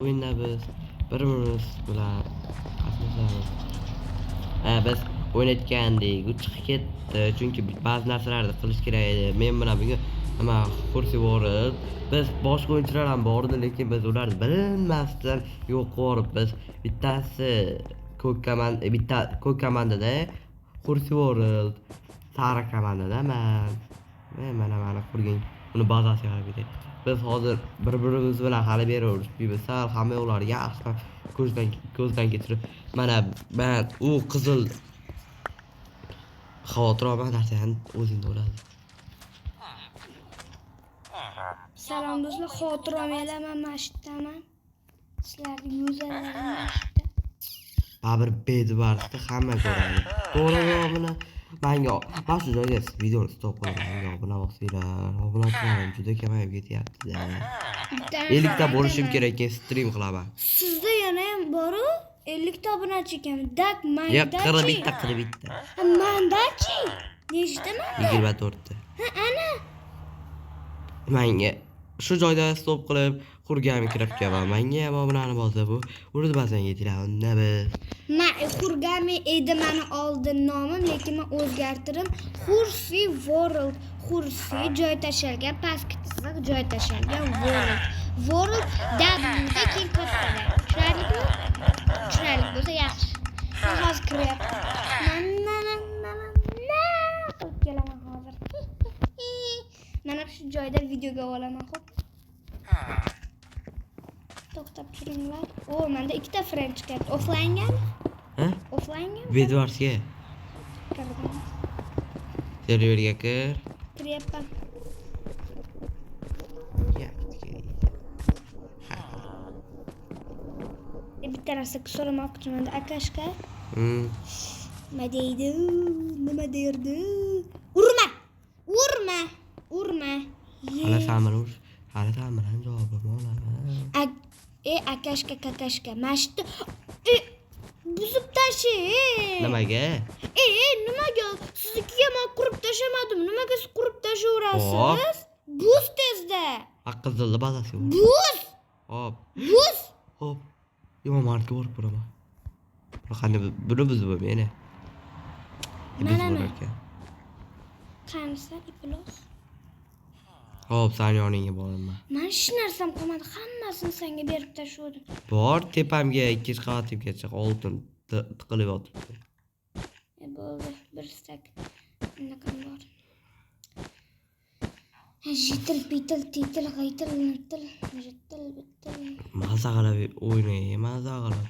O'yinda biz bir-birimiz bilan qatnashamiz. Biz o'ynayotgandik, u chiqib ketdi, chunki ba'zi narsalarni qilish kerak edi. Men bilan bugun nima kursi borib, biz boshqa o'yinchilar ham bor edi, lekin biz ularni bilmasdan yo'q qilib bittasi bitta ko'k komandada kursi borib, sariq komandada mana qurgin. Uni bazasiga qarab ketdi. Biz hozir bir-birimiz bilan hali beraveramiz. Biz sal hamma ular yaxshi ko'zdan kechirib, men u qizil xavotir olma narsani o'zingda bo'ladi. Salom do'stlar, xavotir olmanglar, men mashitaman. Sizlarning go'zallarni mashita. Baribir bedvarda hamma ko'radi. To'g'ri menga mana shu joyga videoni stop qilaman. Obuna bo'lsanglar, obunachilarim juda kamayib ketyapti-da. 50 ta bo'lishim kerak ekan, stream qilaman. Sizda yana ham bor-ku 50 ta obunachi ekan. Dak manda. Ya 41 ta. Mandachi. Nechtaman? 24 ta. Ha, ana. Menga shu joyda stop qilib qurgami kirib kelaman. Menga ham obunani bosib bu urdi bazanga yetilar. Unda biz Men Xurgami edi meni oldin nomim, lekin men o'zgartirdim. Xursi World. Xursi joy tashalgan, pastki chiziq joy tashalgan World. World W'da keyin kattalar. Chiroylikmi? Chiroyli bo'lsa yaxshi. Hozir kiryapman. Qilib kelaman hozir. Mana shu joyda videoga olaman, xo'p. To'xtab turinglar. O, menda ikkita frame chiqyapti. Offline-gami? ha? Offline-gami? Bedwarsga Kirdim. serverga kir. Kiryapman. Bitta narsa so'ramoqchiman. Akashka nima deydi? Nima derdi? Urma! Hali ta'mirlash, hali ta'mirlash javobim olaman. Akashka kakashka. Mashta. Buzib tashi. Nimaga? Nimaga? Siznikiga men qurib tashamadim. Nimaga siz qurib Hop. tashaverasiz? Buz tezda. Qizilni bazasi. Buz. Hop. Buz. Hop. Yomon marka borib turaman. Qani buni buzib meni. Mana. Qansa iplos? Hop, sen yoningga boraman. Men hech narsam qolmadi. Hammasini senga berib tashladim. Bor tepamga 2 qavatgacha oltin tiqilib yotibdi. Bo'ldi. Bir stak. Unaqa bor. Jitil, pitil, titil, g'aytil, nitil, jitil, bitil. Maza qilib o'ynay, maza qilib.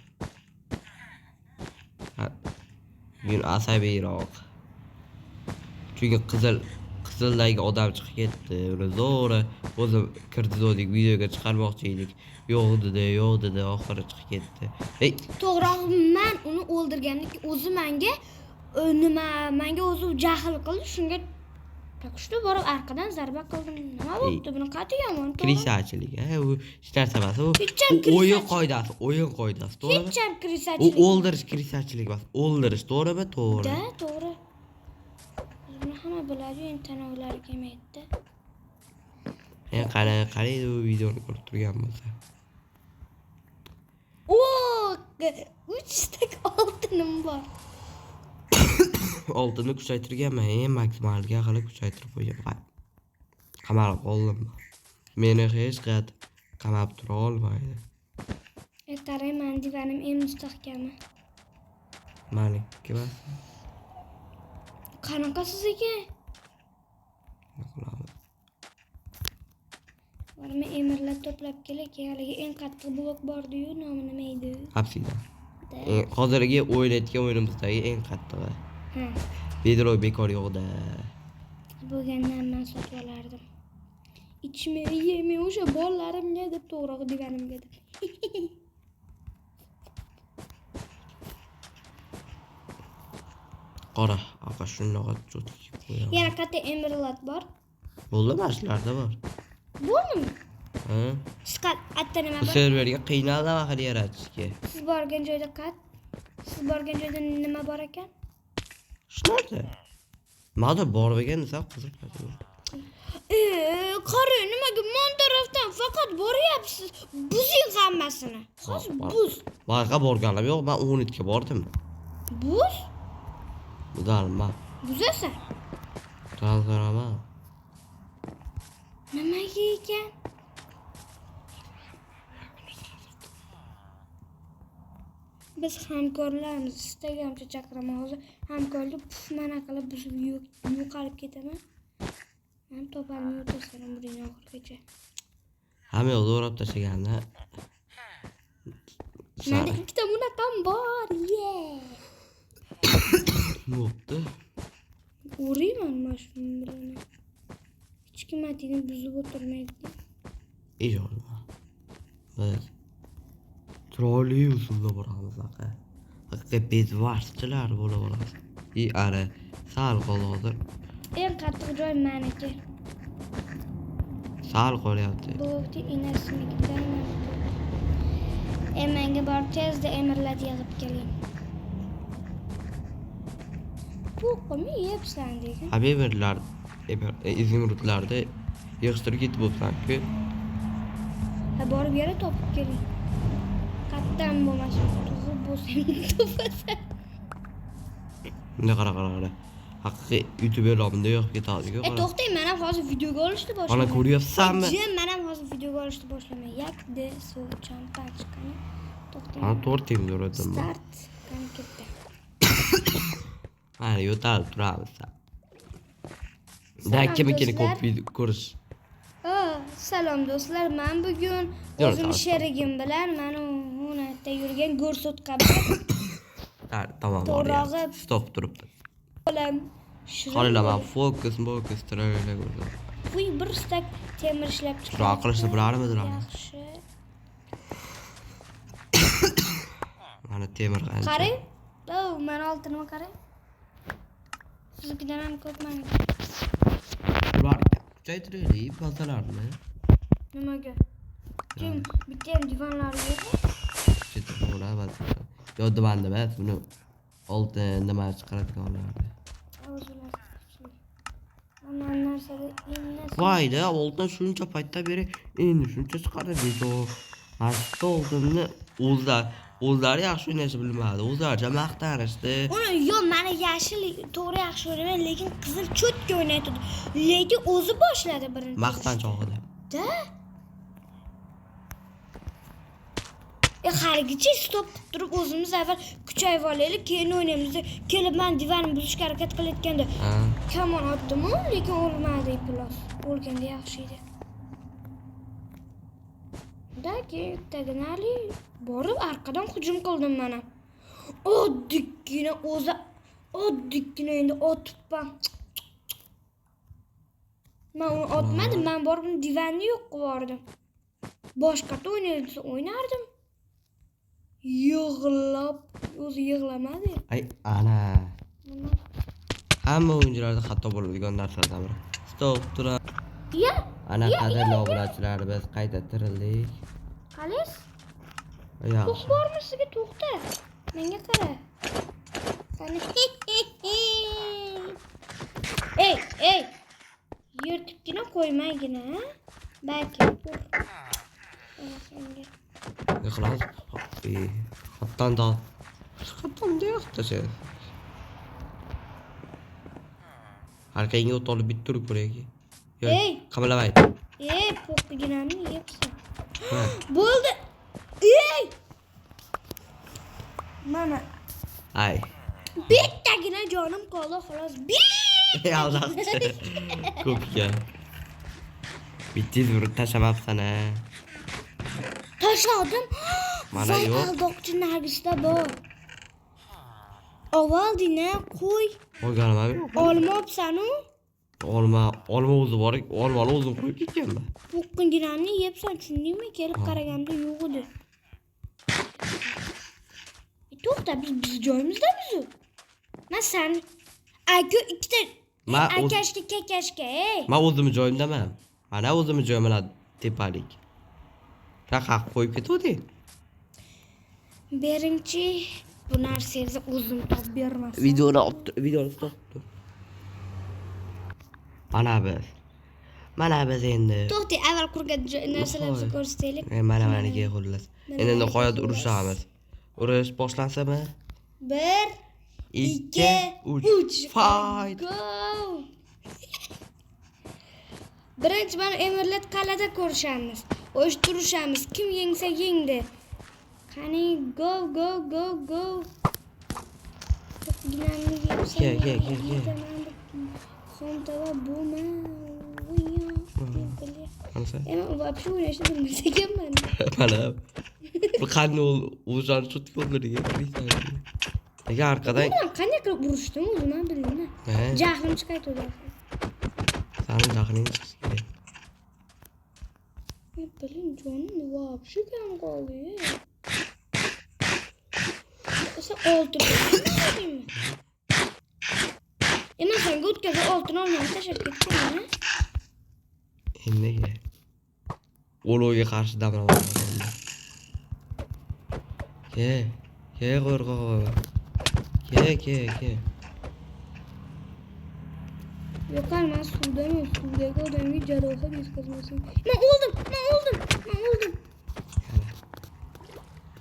Bugun asabiyroq. Chunki qizildagi odam chiqib ketdi. Uni zo'ra o'zim kirdizdik, videoga chiqarmoqchi edik. Yo'q dedi, oxiri chiqib ketdi. To'g'ri, men uni o'ldirganlik o'zi menga o'zi jahl qildi, shunga Pakushda borib arqadan zarba qildim. Nima bo'pti? Buni qati yomon. Krisachilik, u hech narsa emas. U o'yin qoidasi, to'g'rimi? Hech ham krisachilik. U o'ldirish krisachilik emas, o'ldirish, to'g'rimi? To'g'ri. Da, to'g'ri. Buni hamma biladi, endi tanovlar kelmaydi. Qaraydi u videoni ko'rib turgan bo'lsa. O, 3 stak oltinim bor. Oltinni kuchaytirganman, maksimalga qilib kuchaytirib qo'yganman. Qamalib qoldim. Meni hech qat qamab tura olmaydi. Qarayman, divanim eng mustahkami. Meniki emas. Qanaqa siz ekan? Men emirlar to'plab kelak, haligi eng qattiq blok bor-ku, nomi nima edi? Hapsida. Hozirgi o'ynayotgan o'yinimizdagi eng qattig'i. Ha. Bedroq bekor yo'qda. Bo'lgandan men sotib olardim. Ichmay, yemay o'sha bolalarimga deb to'g'ri divanimga deb. Qora, aqa shunaqa cho'tib qo'yaman. Yana katta emirlar bor. Bo'ldi, mashlarida bor. Bo'ldimi? Ha? Siqat atta nima Bu bor? serverga qiynaldi axir yaratishga. Siz borgan joyda nima bor ekan? Shunaqa. Mada bormagan desa qiziq. Qara, nimaga mon tarafdan faqat boryapsiz? Buzing hammasini. Hozir buz. Boshqa borganim yo'q, men 13 ga bordim. Buz? Bularma. Buzasan. Transferama. Nimaga ekan? Biz hamkorlarmiz. Instagramga chaqiraman hozir. Hamkorlik mana qilib buzib yo'qolib ketaman. Men topalmay o'tirsaram buning oxirigacha. Hamma yo'q o'rab tashlaganda. Menda ikkita bunaqam bor. Bo'pti. O'rayman mashina bilan. Hech kim atini buzib o'tirmaydi. Ijolma. Biz chiroyli usulda boramiz aka. Haqiqiy bezvashchilar bo'la olamiz. Ara sal qol hozir. Eng qattiq joy meniki. Sal qolyapti. Bo'pti, inasinikidan. Menga borib tezda emirlat yig'ib keling. Qo'qimi yebsan degan. Habiberlar, izimrutlarda yig'ishtirib ketib o'tsan-ku. Ha borib yana topib keling. Qattan bo'lmasin, tug'ib bo'lsin, topasa. Bunday qara. Haqiqiy YouTuberlarmda yo'q ketadi-ku. To'xtang, men ham hozir videoga olishni boshladim. Mana ko'ryapsanmi? Men ham hozir videoga olishni boshlaman. Yakdi suv champachkani. To'xtang. Mana 4 tim o'radim. Start. Qani ketdi. Mana yo'tal turamiz. Da kim ko'p video ko'rish. Salom do'stlar. Men bugun o'zim sherigim bilan mana uni yurgan go'rsotka bilan Tamam. To'rog'i- Stop turibdi. bilan Qolaman fokus tiraylar ko'rdim. Uy bir stak temir ishlab Shura qilishni bilarmidinglar? Yaxshi. Mana temir qancha. Qarang. Men oltinimni qarang. Siznikidan ham ko'pman. Ularga kuchaytiraylik bazalarni. Nimaga? Kim bitta ham divanlar yo'q? Kuchaytirib yodda banda emas, buni oltin nima chiqaradiganlarni. Hamma narsada emas. Voyda, oltin shuncha paytda beri endi shuncha chiqarib bezo. Mast oltinni o'zlari yaxshi o'ynashni bilmadi. O'zlaricha maqtanishdi. Uni yo'q, mana yashil to'g'ri yaxshi o'ynamaydi, lekin qizil cho'tka o'ynaydi. Lekin o'zi boshladi birinchi. Maqtanchog'ida. Da? Haligacha stop qilib turib o'zimiz avval kuchayib olaylik, keyin o'ynaymiz. Kelib men divanni buzishga harakat qilayotganda kamon otdim-ku, lekin o'lmadi plos. O'lganda yaxshi edi. Daki tagnali borib arqadan hujum qildim men ham. Oddiggina endi otibman. Men uni otmadim, men borib divanni yo'q qilib yubordim. Boshqada o'ynaydi, o'ynardim. Yig'lab, o'zi yig'lamadi. Ay, ana. Hamma o'yinchilarda xato bo'ladigan narsalardan biri. Stop, tura. Ya. Ana qadrli obunachilar, biz qayta tirildik. Qalis? Yaxshi. To'q bormi sizga to'xta. Menga qara. Qani. Ey. Yirtibgina qo'ymaygina, balki ur. Ixlos. Hattan da. Hattan da yo'qda sen. Arkangga o't olib bitta turib ko'rayki. Ey, qamalamaydi. po'qiginamni yeyapsan. Bo'ldi. Ey! Mana. Ay. Bittagina jonim qoldi xolos. Aldaxchi. Ko'pga. Bitta zurut tashamabsan-a. Tashladim. Mana yo'q. Aldoqchi Nargisda bor. Ovaldina qo'y. Qo'yganim yo'q. Olmabsan-u? Olma o'zi bor, olmani o'zim qo'yib ketganman. Po'qinginamni yebsan, tushundingmi? Kelib qaraganda yo'q edi. To'xta, biz joyimizda-miz. Men sen aka ikkita akashga kakashga, Men o'zimni joyimdaman. Mana o'zimni joyimda tepalik. Raqaq qo'yib ketuvdi. Birinchi bu narsangizni o'zim topib bermasam. Videoni stop. Ana biz. Mana biz endi. To'xtang, avval qurgan narsalarimizni ko'rsataylik. Mana meniki xullas. Endi nihoyat urushamiz. Urush boshlansami? 1 2 3 fight. Go! Birinchi mana Emirlat qal'ada ko'rishamiz. O'shtirishamiz. Kim yengsa yengdi. Qani go go go go. Ke. Xomtava buma. Qansa? Вообще o'ynashni bilmas ekanman. Mana. Bu qanday o'zini tutib o'ldirgan. Nega arqadan? Men qanday qilib urishdim o'zim bilmayman. Jahlim chiqaydi. Sani daxling chiqishi kerak. Блин, jonim вообще kam qoldi. Esa 6 bo'ldi. Endi senga o'tkazib oltin olmay tashab ketdingmi? Endiga. O'lovga qarshi damlamoqda. Ke qo'rqoq. Ke. Yo'q, men suvdagi odamga jarohat yetkazmasam. Men o'ldim.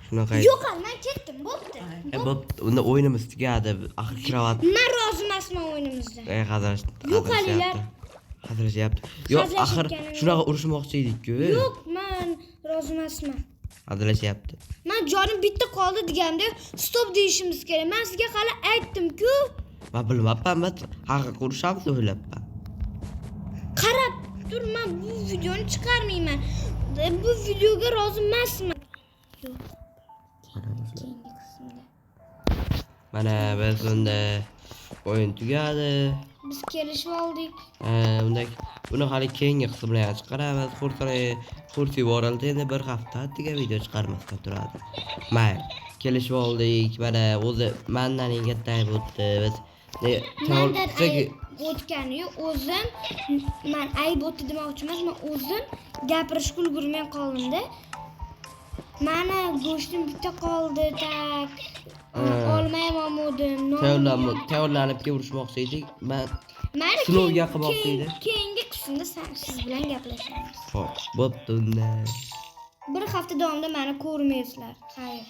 Shunaqa. Yo'q, men ketdim, bo'pti. Unda o'yinimiz tugadi. Axir kravat. Men rozi emasman o'yinimizdan. Hazırlashyapti. Yo'q, axir shunaqa urushmoqchi edik-ku. Yo'q, men rozi emasman. Hazırlashyapti. Men jonim bitta qoldi deganimda stop deyishimiz kerak. Men sizga hali aytdim-ku. Men bilmabman, men haqiqiy urushamiz o'ylabman. Qarab tur, men bu videoni chiqarmayman. Bu videoga rozi emasman. Yo'q. Keyingi qismda. Mana biz unda o'yin tugadi. Biz kelishib oldik. Buni hali keyingi qismlarga chiqaramiz. Xursi borildi, endi bir hafta degan video chiqarmasdan turadi. Mayli, kelishib oldik. Mana o'zi mendan katta bo'pti. Biz o'tgani yo'q, o'zim men ayb o'tdi demoqchi emas, men o'zim gapirishga ulgurmay qoldim-da. Mana go'shtim bitta qoldi, tak. Olmayman modim. Tayyorlanib urushmoqchi edik. Men sinovga qilmoqchi edim. Keyingi qismda siz bilan gaplashamiz. Xo'p, bo'pti unda. Bir hafta davomida meni ko'rmaysizlar. Xayr.